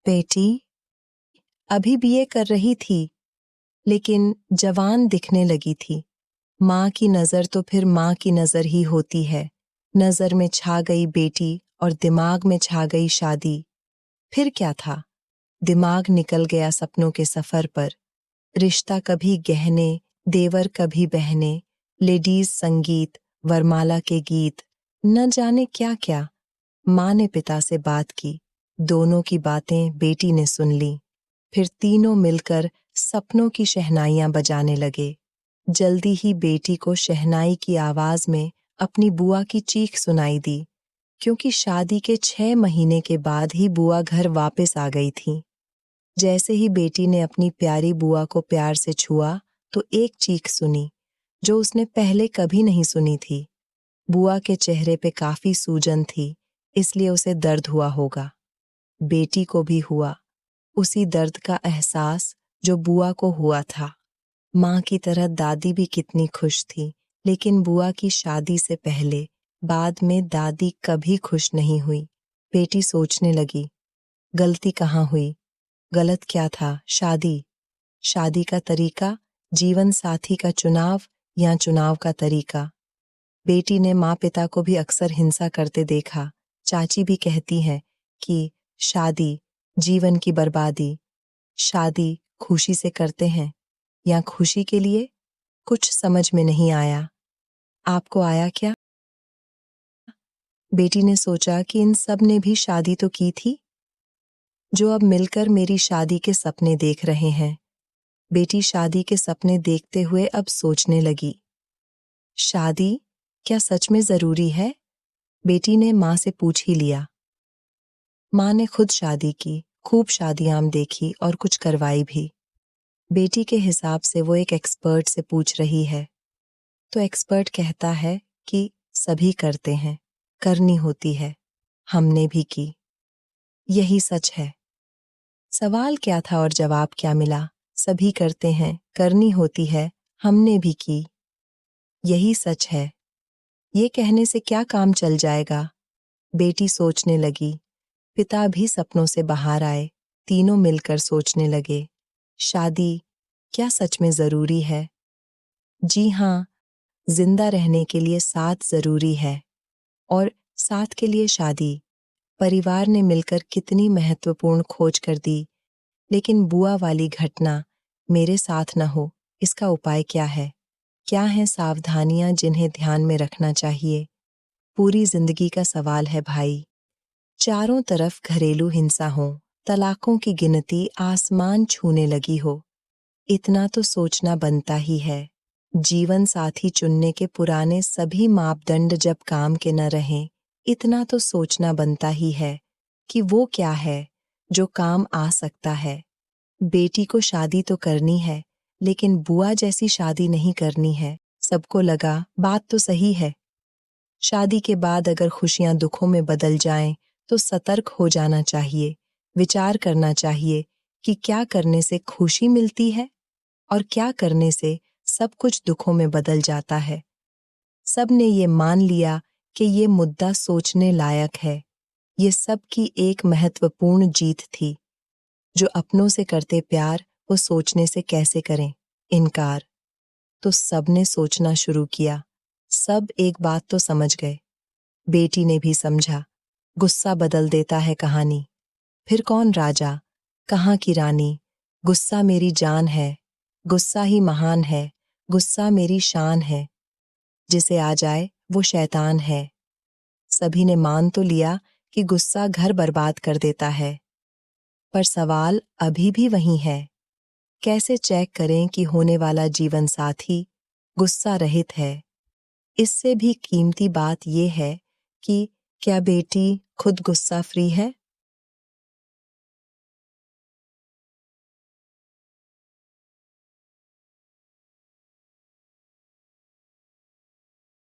बेटी अभी बीए कर रही थी, लेकिन जवान दिखने लगी थी। माँ की नज़र तो फिर माँ की नज़र ही होती है। नज़र में छा गई बेटी और दिमाग में छा गई शादी। फिर क्या था? दिमाग निकल गया सपनों के सफ़र पर। रिश्ता कभी गहने, देवर कभी बहने, लेडीज संगीत, वरमाला के गीत, न जाने क्या क्या। माँ ने पिता से बात की। दोनों की बातें बेटी ने सुन ली। फिर तीनों मिलकर सपनों की शहनाइयां बजाने लगे। जल्दी ही बेटी को शहनाई की आवाज में अपनी बुआ की चीख सुनाई दी, क्योंकि शादी के 6 महीने के बाद ही बुआ घर वापस आ गई थी। जैसे ही बेटी ने अपनी प्यारी बुआ को प्यार से छुआ, तो एक चीख सुनी, जो उसने पहले कभी नहीं सुनी थी। बुआ के चेहरे पे काफी सूजन थी, इसलिए उसे दर्द हुआ होगा। बेटी को भी हुआ, उसी दर्द का एहसास जो बुआ को हुआ था। माँ की तरह दादी भी कितनी खुश थी, लेकिन बुआ की शादी से पहले, बाद में दादी कभी खुश नहीं हुई। बेटी सोचने लगी, गलती कहाँ हुई? गलत क्या था? शादी का तरीका, जीवन साथी का चुनाव या चुनाव का तरीका? बेटी ने माँ पिता को भी अक्सर हिंसा करते देखा। चाची भी कहती है कि शादी जीवन की बर्बादी। शादी खुशी से करते हैं या खुशी के लिए? कुछ समझ में नहीं आया। आपको आया क्या? बेटी ने सोचा कि इन सब ने भी शादी तो की थी, जो अब मिलकर मेरी शादी के सपने देख रहे हैं। बेटी शादी के सपने देखते हुए अब सोचने लगी, शादी क्या सच में जरूरी है? बेटी ने माँ से पूछ ही लिया। माँ ने खुद शादी की, खूब शादियां देखी और कुछ करवाई भी। बेटी के हिसाब से वो एक एक्सपर्ट से पूछ रही है, तो एक्सपर्ट कहता है कि सभी करते हैं, करनी होती है, हमने भी की। यही सच है। सवाल क्या था और जवाब क्या मिला? सभी करते हैं, करनी होती है, हमने भी की। यही सच है। ये कहने से क्या काम चल जाएगा? बेटी सोचने लगी। पिता भी सपनों से बाहर आए। तीनों मिलकर सोचने लगे, शादी क्या सच में जरूरी है? जी हाँ, जिंदा रहने के लिए साथ जरूरी है, और साथ के लिए शादी। परिवार ने मिलकर कितनी महत्वपूर्ण खोज कर दी, लेकिन बुआ वाली घटना मेरे साथ न हो, इसका उपाय क्या है? क्या हैं सावधानियां जिन्हें ध्यान में रखना चाहिए? पूरी जिंदगी का सवाल है भाई। चारों तरफ घरेलू हिंसा हो, तलाकों की गिनती आसमान छूने लगी हो। इतना तो सोचना बनता ही है। जीवन साथी चुनने के पुराने सभी मापदंड जब काम के न रहें, इतना तो सोचना बनता ही है कि वो क्या है जो काम आ सकता है। बेटी को शादी तो करनी है, लेकिन बुआ जैसी शादी नहीं करनी है। सबको लगा बात तो सही है। शादी के बाद अगर खुशियां दुखों में बदल जाएं, तो सतर्क हो जाना चाहिए। विचार करना चाहिए कि क्या करने से खुशी मिलती है और क्या करने से सब कुछ दुखों में बदल जाता है। सब ने ये मान लिया कि ये मुद्दा सोचने लायक है। ये सब की एक महत्वपूर्ण जीत थी। जो अपनों से करते प्यार, वो सोचने से कैसे करें इनकार? तो सब ने सोचना शुरू किया। सब एक बात तो समझ गए। बेटी ने भी समझा, गुस्सा बदल देता है कहानी। फिर कौन राजा, कहाँ की रानी? गुस्सा मेरी जान है, गुस्सा ही महान है, गुस्सा मेरी शान है। जिसे आ जाए वो शैतान है। सभी ने मान तो लिया कि गुस्सा घर बर्बाद कर देता है, पर सवाल अभी भी वही है। कैसे चेक करें कि होने वाला जीवन साथी गुस्सा रहित है? इससे भी कीमती बात यह है कि क्या बेटी खुद गुस्सा फ्री है?